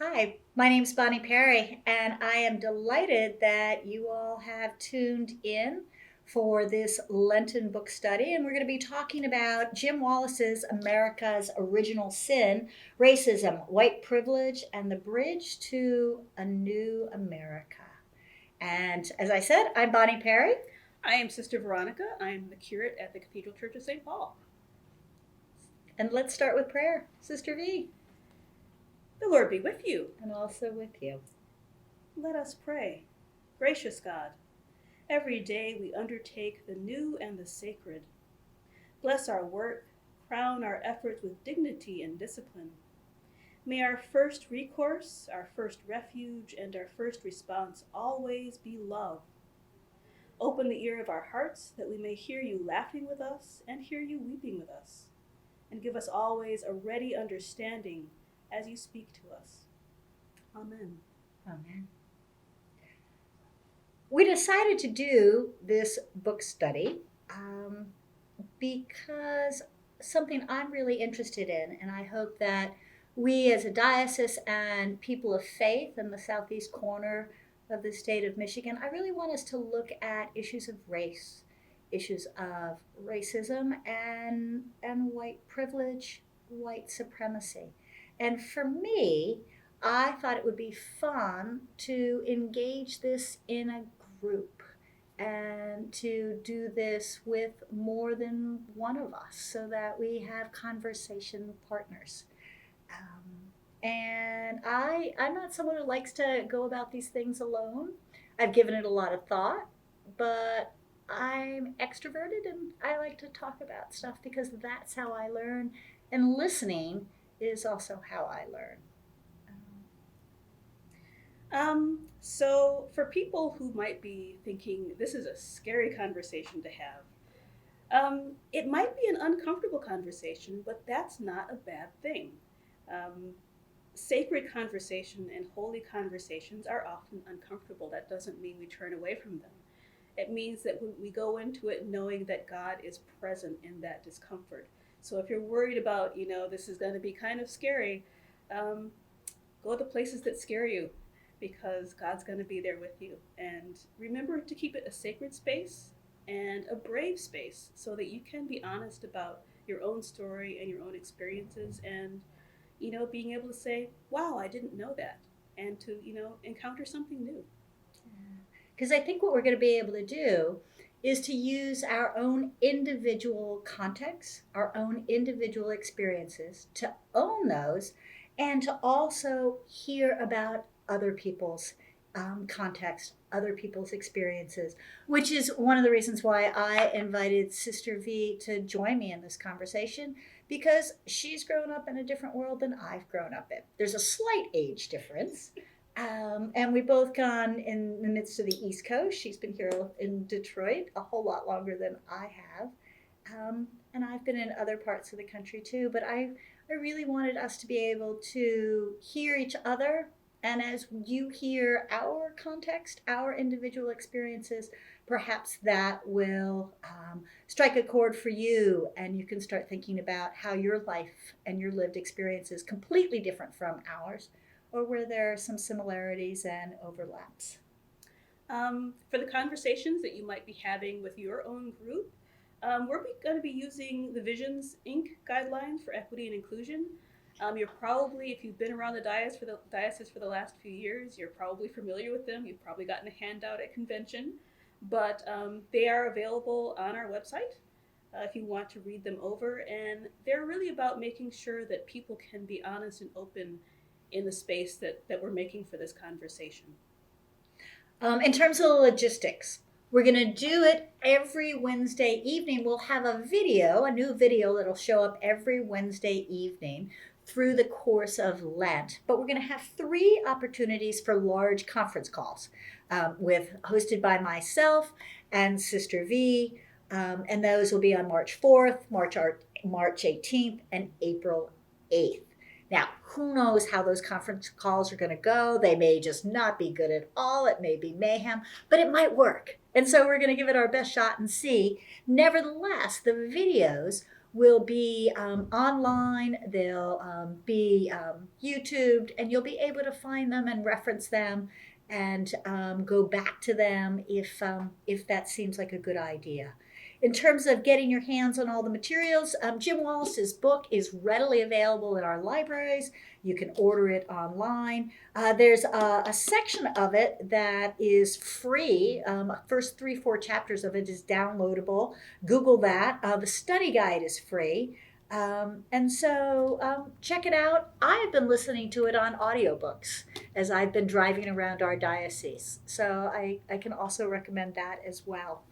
Hi, my name's Bonnie Perry, and I am delighted that you all have tuned in for this Lenten book study. And we're going to be talking about Jim Wallace's America's Original Sin, Racism, White Privilege, and the Bridge to a New America. And as I said, I'm Bonnie Perry. I am Sister Veronica. I'm the curate at the Cathedral Church of St. Paul. And let's start with prayer. Sister V, The Lord be with you. and also with you. Let us pray. Gracious God, every day we undertake the new and the sacred. Bless our work, crown our efforts with dignity and discipline. May our first recourse, our first refuge, and our first response always be love. Open the ear of our hearts that we may hear you laughing with us and hear you weeping with us, and give us always a ready understanding as you speak to us. Amen. Amen. We decided to do this book study because something I'm really interested in, and I hope that we as a diocese and people of faith in the southeast corner of the state of Michigan, I really want us to look at issues of race, issues of racism and white privilege, white supremacy. And for me, I thought it would be fun to engage this in a group and to do this with more than one of us so that we have conversation partners. I'm not someone who likes to go about these things alone. I've given it a lot of thought, but I'm extroverted and I like to talk about stuff because that's how I learn. And listening is also how I learn. So for people who might be thinking this is a scary conversation to have, it might be an uncomfortable conversation, but that's not a bad thing. Um, Sacred conversation and holy conversations are often uncomfortable. That doesn't mean we turn away from them. It means that we go into it knowing that God is present in that discomfort. So if you're worried about, this is going to be kind of scary, um, go to the places that scare you because God's going to be there with you. And remember to keep it a sacred space and a brave space so that you can be honest about your own story and your own experiences and, being able to say, wow, I didn't know that. And to, encounter something new. Because I think what we're going to be able to do is to use our own individual context, our own individual experiences, to own those, and to also hear about other people's context, other people's experiences, which is one of the reasons why I invited Sister V to join me in this conversation because she's grown up in a different world than I've grown up in. There's a slight age difference, and we both gone in the midst of the East Coast. She's been here in Detroit a whole lot longer than I have. And I've been in other parts of the country too. But I really wanted us to be able to hear each other. And as you hear our context, our individual experiences, perhaps that will strike a chord for you. And you can start thinking about how your life and your lived experience is completely different from ours or where there are some similarities and overlaps. For the conversations that you might be having with your own group, we're going to be using the Visions Inc. guidelines for equity and inclusion. You're probably, if you've been around the diocese for the last few years, you're probably familiar with them. You've probably gotten a handout at convention, but they are available on our website if you want to read them over. And they're really about making sure that people can be honest and open in the space that we're making for this conversation. In terms of the logistics, we're going to do it every Wednesday evening. We'll have a new video that'll show up every Wednesday evening through the course of Lent. But we're going to have three opportunities for large conference calls with hosted by myself and Sister V. And those will be on March 4th, March 18th, and April 8th. Now, who knows how those conference calls are going to go? They may just not be good at all. It may be mayhem, but it might work. And so we're going to give it our best shot and see. Nevertheless, the videos will be online, they'll be YouTubed, and you'll be able to find them and reference them and go back to them if that seems like a good idea. In terms of getting your hands on all the materials, Jim Wallace's book is readily available in our libraries. You can order it online. There's a section of it that is free. First 3-4 chapters of it is downloadable. Google that. The study guide is free. And so check it out. I've been listening to it on audiobooks as I've been driving around our diocese. So I can also recommend that as well.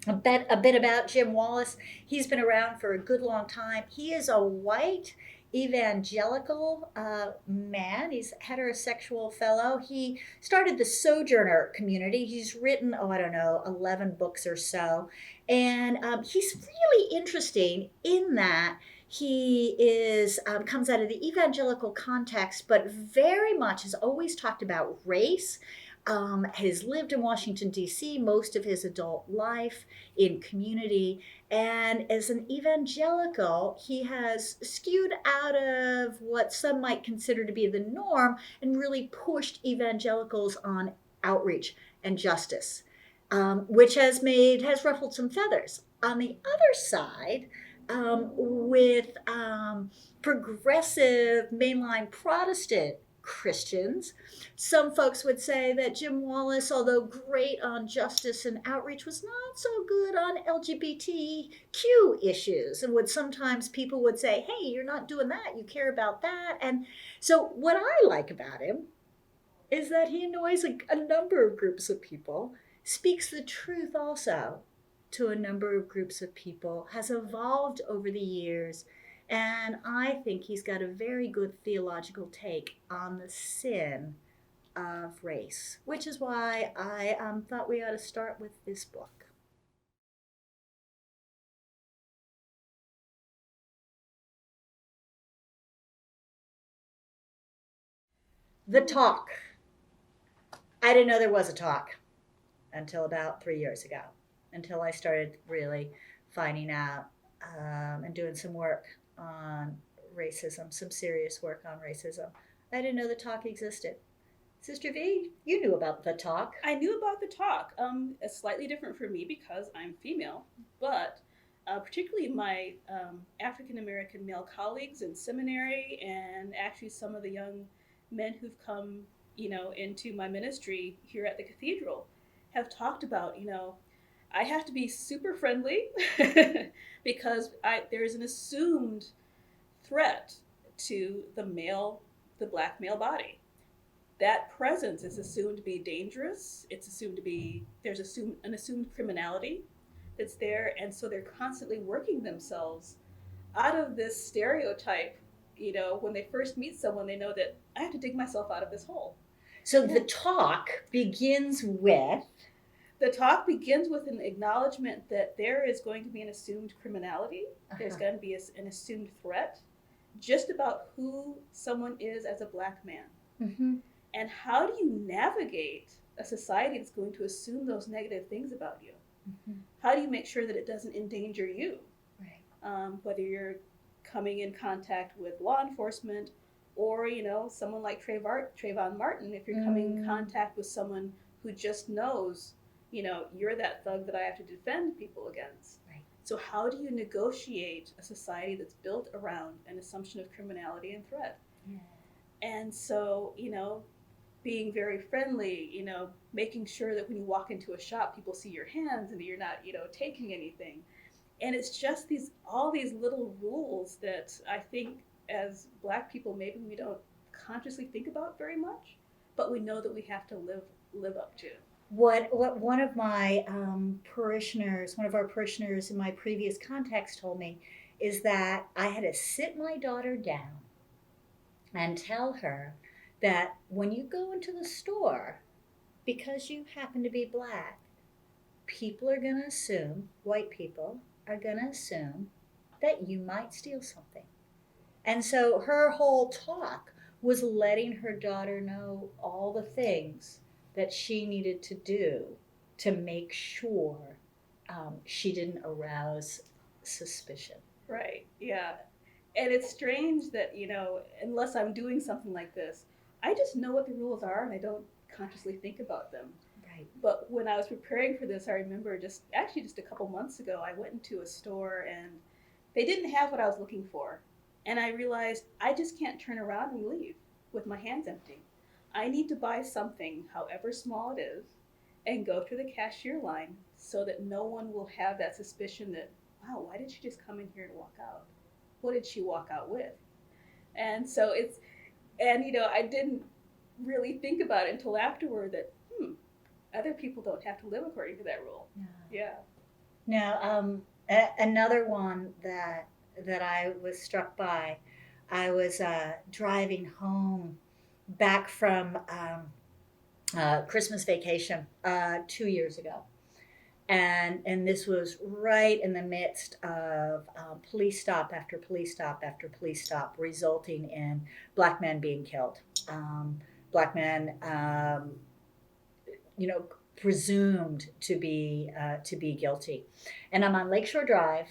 A bit about Jim Wallace. He's been around for a good long time. He is a white evangelical man. He's a heterosexual fellow. He started the Sojourner community. He's written, I don't know, 11 books or so. And he's really interesting in that he is comes out of the evangelical context, but very much has always talked about race. Has lived in Washington, D.C. most of his adult life in community. And as an evangelical, he has skewed out of what some might consider to be the norm and really pushed evangelicals on outreach and justice, which has ruffled some feathers. On the other side, with progressive mainline Protestant Christians, some folks would say that Jim Wallace, although great on justice and outreach, was not so good on LGBTQ issues. And sometimes people would say, hey, you're not doing that, you care about that. And so what I like about him is that he annoys a number of groups of people, speaks the truth also to a number of groups of people, has evolved over the years. And I think he's got a very good theological take on the sin of race, which is why I thought we ought to start with this book. The talk. I didn't know there was a talk until about 3 years ago, until I started really finding out and doing some work on racism, some serious work on racism. I didn't know the talk existed. Sister V, you knew about the talk. I knew about the talk. It's slightly different for me because I'm female, but particularly my African American male colleagues in seminary, and actually some of the young men who've come, into my ministry here at the cathedral, have talked about, I have to be super friendly because there's an assumed threat to the black male body. That presence is assumed to be dangerous. It's assumed to be, there's an assumed criminality that's there. And so they're constantly working themselves out of this stereotype. When they first meet someone, they know that I have to dig myself out of this hole. So the talk begins with an acknowledgement that there is going to be an assumed criminality. There's going to be an assumed threat just about who someone is as a black man. Mm-hmm. And how do you navigate a society that's going to assume those negative things about you? Mm-hmm. How do you make sure that it doesn't endanger you? Right. Whether you're coming in contact with law enforcement or, someone like Trayvon Martin, if you're coming in contact with someone who just knows, you're that thug that I have to defend people against. Right. So how do you negotiate a society that's built around an assumption of criminality and threat? Yeah. And so, being very friendly, making sure that when you walk into a shop, people see your hands and that you're not, taking anything. And it's just all these little rules that I think as Black people, maybe we don't consciously think about very much, but we know that we have to live up to. What one of my one of our parishioners in my previous context told me is that I had to sit my daughter down and tell her that when you go into the store, because you happen to be Black, people are going to assume, white people are going to assume that you might steal something. And so her whole talk was letting her daughter know all the things that she needed to do to make sure she didn't arouse suspicion. Right. Yeah. And it's strange that, unless I'm doing something like this, I just know what the rules are and I don't consciously think about them. Right. But when I was preparing for this, I remember just a couple months ago, I went into a store and they didn't have what I was looking for. And I realized I just can't turn around and leave with my hands empty. I need to buy something, however small it is, and go through the cashier line so that no one will have that suspicion that, wow, why did she just come in here and walk out? What did she walk out with? And so I didn't really think about it until afterward that, other people don't have to live according to that rule. No. Yeah. Now, another one that I was struck by, I was driving home back from Christmas vacation 2 years ago, and this was right in the midst of police stop after police stop after police stop, resulting in black men being killed. Black men, presumed to be guilty, and I'm on Lakeshore Drive,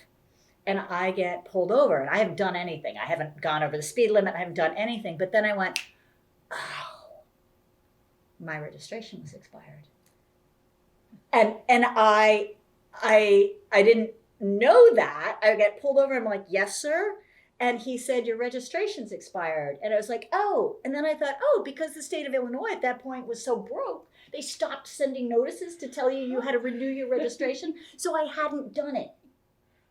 and I get pulled over, and I haven't done anything. I haven't gone over the speed limit. I haven't done anything. But then I went, oh, my registration was expired. And I didn't know that. I get pulled over. I'm like, yes, sir. And he said, your registration's expired. And I was like, oh. And then I thought, oh, because the state of Illinois at that point was so broke, they stopped sending notices to tell you had to renew your registration. So I hadn't done it.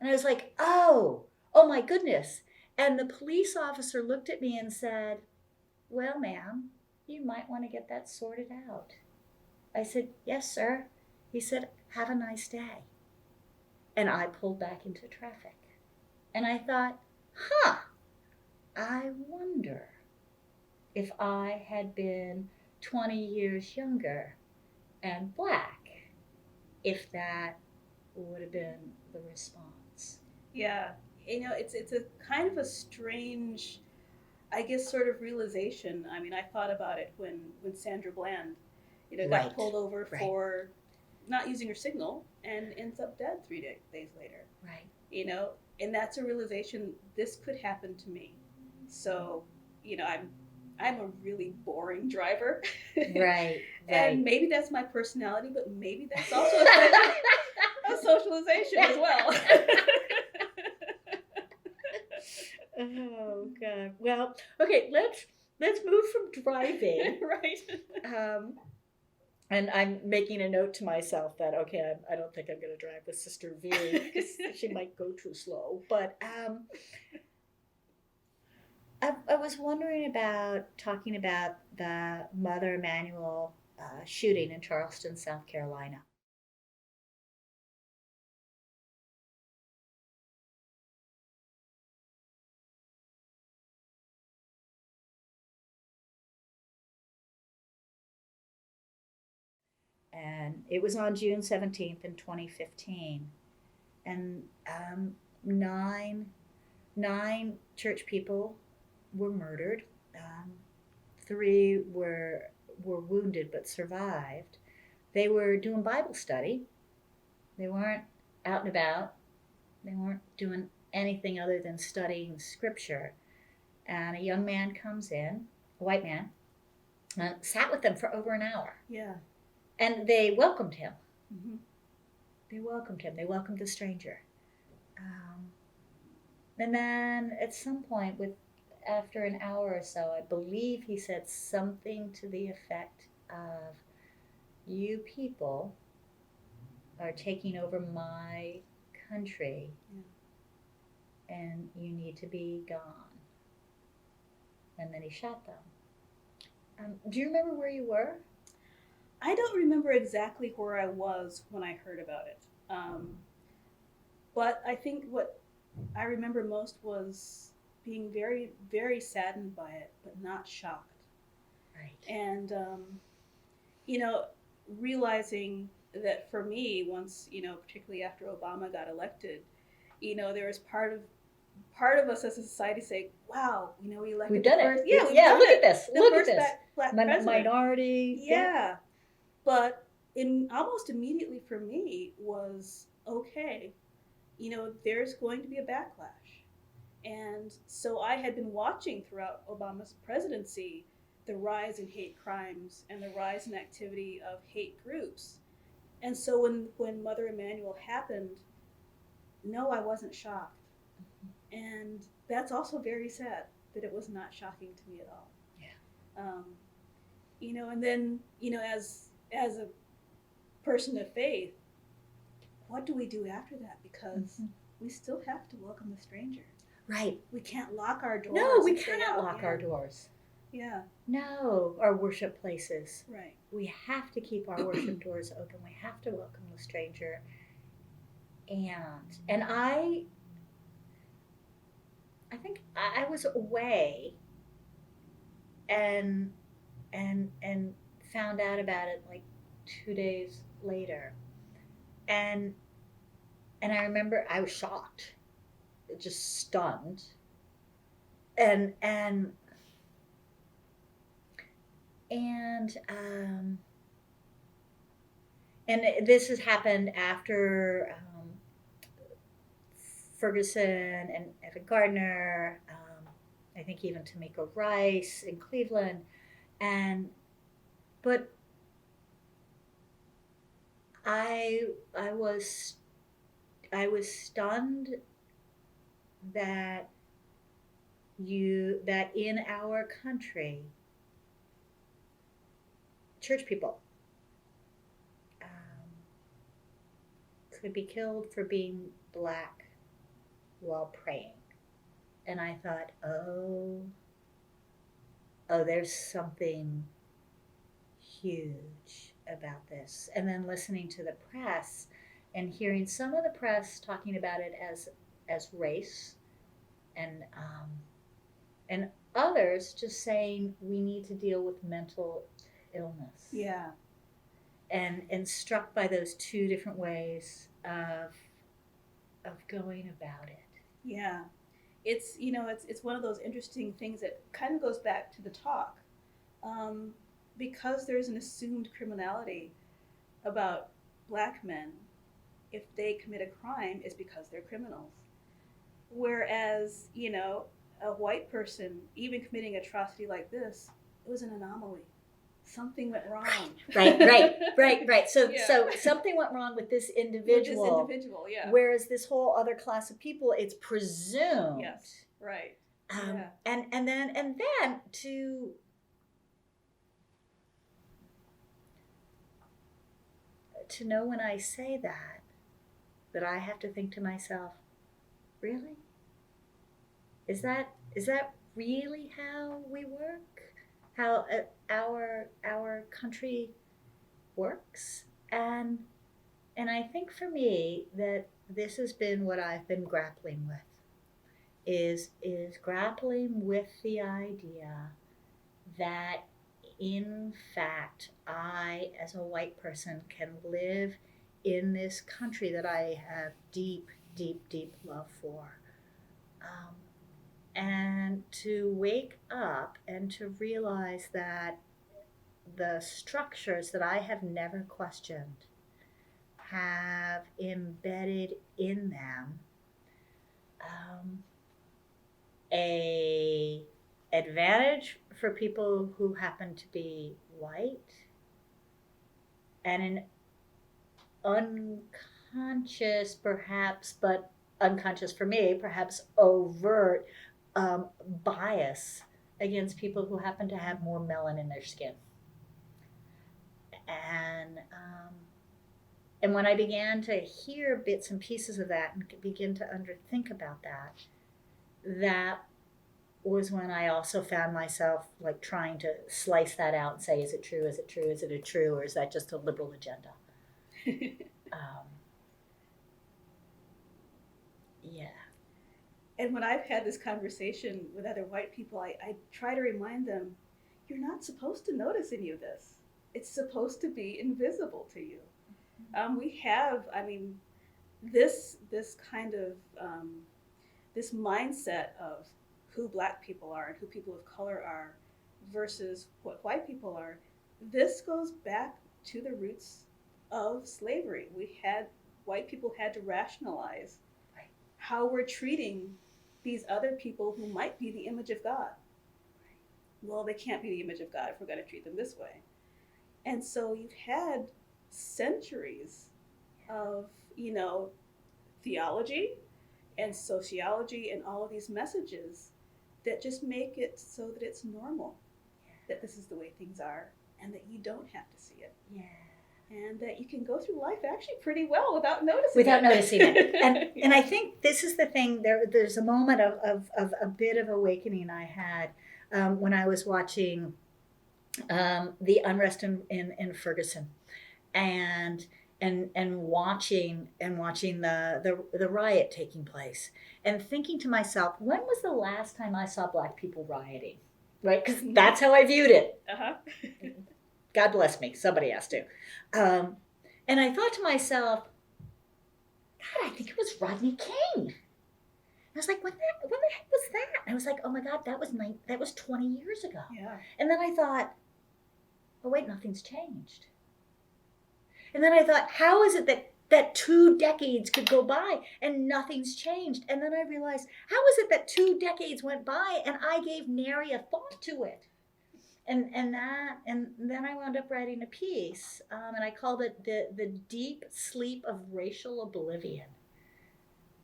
And I was like, oh my goodness. And the police officer looked at me and said, well, ma'am, you might want to get that sorted out. I said, yes, sir. He said, have a nice day. And I pulled back into traffic. And I thought, I wonder if I had been 20 years younger and black, if that would have been the response. Yeah, it's a kind of a strange, I guess, sort of realization. I mean, I thought about it when Sandra Bland, got pulled over for not using her signal and ends up dead 3 days later. Right. And that's a realization. This could happen to me. So, I'm a really boring driver. Right. And maybe that's my personality, but maybe that's also a socialization as well. Oh God. Well, okay. Let's move from driving. Right. And I'm making a note to myself that I don't think I'm going to drive with Sister V because she might go too slow. But I was wondering about talking about the Mother Emanuel shooting in Charleston, South Carolina. And it was on June 17th in 2015. And nine church people were murdered. 3 were wounded but survived. They were doing Bible study. They weren't out and about. They weren't doing anything other than studying scripture. And a young man comes in, a white man, and sat with them for over an hour. Yeah. And they welcomed him. Mm-hmm. They welcomed him. They welcomed the stranger. And then at some point, after an hour or so, I believe he said something to the effect of, you people are taking over my country, and you need to be gone. And then he shot them. Do you remember where you were? I don't remember exactly where I was when I heard about it. But I think what I remember most was being very, very saddened by it, but not shocked. Right. And, realizing that for me, once, particularly after Obama got elected, there was part of us as a society saying, wow, we elected we've done first, it. Yeah, look at this. Look at this. Black president. Minority. Yeah. But almost immediately for me was, okay, there's going to be a backlash. And so I had been watching throughout Obama's presidency the rise in hate crimes and the rise in activity of hate groups. And so when Mother Emanuel happened, no, I wasn't shocked. And that's also very sad that it was not shocking to me at all. Yeah. And then, as a person of faith, what do we do after that? Because we still have to welcome the stranger. Right. We can't lock our doors. No, we and say, cannot "Oh, lock yeah." our doors. Yeah. No, our worship places. Right. We have to keep our worship doors open. We have to welcome the stranger. And I think I was away and and found out about it like 2 days later. And I remember I was shocked, just stunned. And and and this has happened after Ferguson and Evan Gardner, I think even Tamika Rice in Cleveland, and but I I was I was stunned that that in our country, church people could be killed for being black while praying. And I thought, there's something huge about this. And then listening to the press and hearing some of the press talking about it as race, and others just saying we need to deal with mental illness. Yeah. And struck by those two different ways of going about it. Yeah. It's one of those interesting things that kind of goes back to the talk, because there's an assumed criminality about black men. If they commit a crime, it's because they're criminals. Whereas, a white person, even committing atrocity like this, it was an anomaly. Something went wrong. Right. So Yeah. so something went wrong with this individual. Yeah. Whereas this whole other class of people, it's presumed. Yes. Right. Yeah. And then to know when I say that I have to think to myself, really? Is that really how we work? How our country works? And I think for me that this has been what I've been grappling with, is grappling with the idea that in fact I, as a white person, can live in this country that I have deep love for, and to wake up and to realize that the structures that I have never questioned have embedded in them a advantage for people who happen to be white, and an unconscious, perhaps, but unconscious for me, perhaps overt bias against people who happen to have more melanin in their skin. And when I began to hear bits and pieces of that and begin to think about that was when I also found myself like trying to slice that out and say, is it true? Is it true? Is it a true? Or is that just a liberal agenda? Yeah. And when I've had this conversation with other white people, I try to remind them, you're not supposed to notice any of this. It's supposed to be invisible to you. We have, this kind of, this mindset of who black people are and who people of color are versus what white people are. This goes back to the roots of slavery. White people had to rationalize how we're treating these other people who might be the image of God. Well, they can't be the image of God if we're going to treat them this way. And so you've had centuries of, theology and sociology and all of these messages that just make it so that it's normal, that this is the way things are, and that you don't have to see it. Yeah. And that you can go through life actually pretty well without noticing it. And I think this is the thing, there's a moment of a bit of awakening I had when I was watching the unrest in Ferguson, and watching the riot taking place, and thinking to myself, when was the last time I saw Black people rioting? Right, because that's how I viewed it. God bless me, somebody has to. And I thought to myself, God, I think it was Rodney King. I was like, when the heck was that? And I was like, oh my God, that was 20 years ago. Yeah. And then I thought, oh wait, nothing's changed. And then I thought, how is it that 2 decades could go by and nothing's changed? And then I realized, how is it that 2 decades went by and I gave nary a thought to it? And then I wound up writing a piece, and I called it the deep sleep of racial oblivion,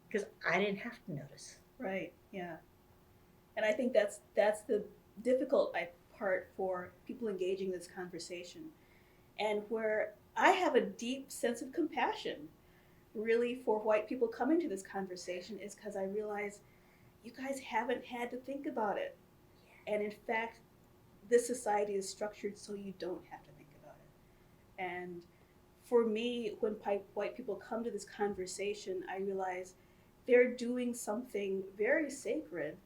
because I didn't have to notice. Right. Yeah. And I think that's the difficult part for people engaging this conversation, and where I have a deep sense of compassion, really, for white people coming to this conversation, is because I realize you guys haven't had to think about it, and in fact, this society is structured so you don't have to think about it. And for me, when white people come to this conversation, I realize they're doing something very sacred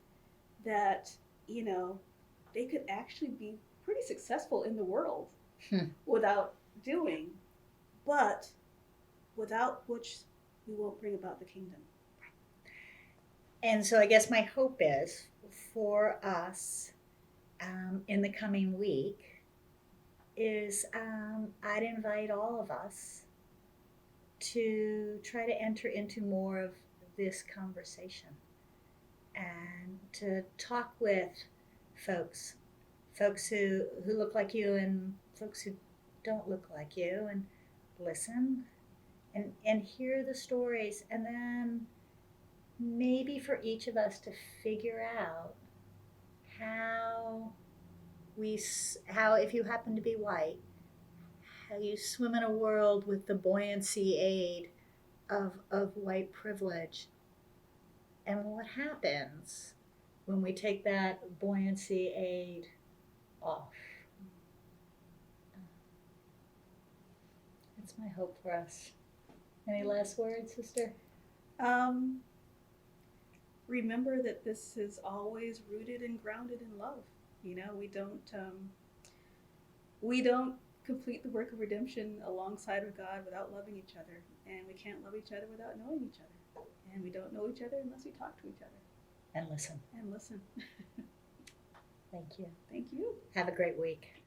that, they could actually be pretty successful in the world without doing, but without which we won't bring about the kingdom. And so I guess my hope is for us, in the coming week, is I'd invite all of us to try to enter into more of this conversation, and to talk with folks who look like you and folks who don't look like you, and listen and hear the stories, and then maybe for each of us to figure out how if you happen to be white, how you swim in a world with the buoyancy aid of white privilege, and what happens when we take that buoyancy aid off. That's my hope for us. Any last words, sister? Remember that this is always rooted and grounded in love. We don't complete the work of redemption alongside of God without loving each other, and we can't love each other without knowing each other, and we don't know each other unless we talk to each other And listen. and listen. Thank you. Thank you. Have a great week.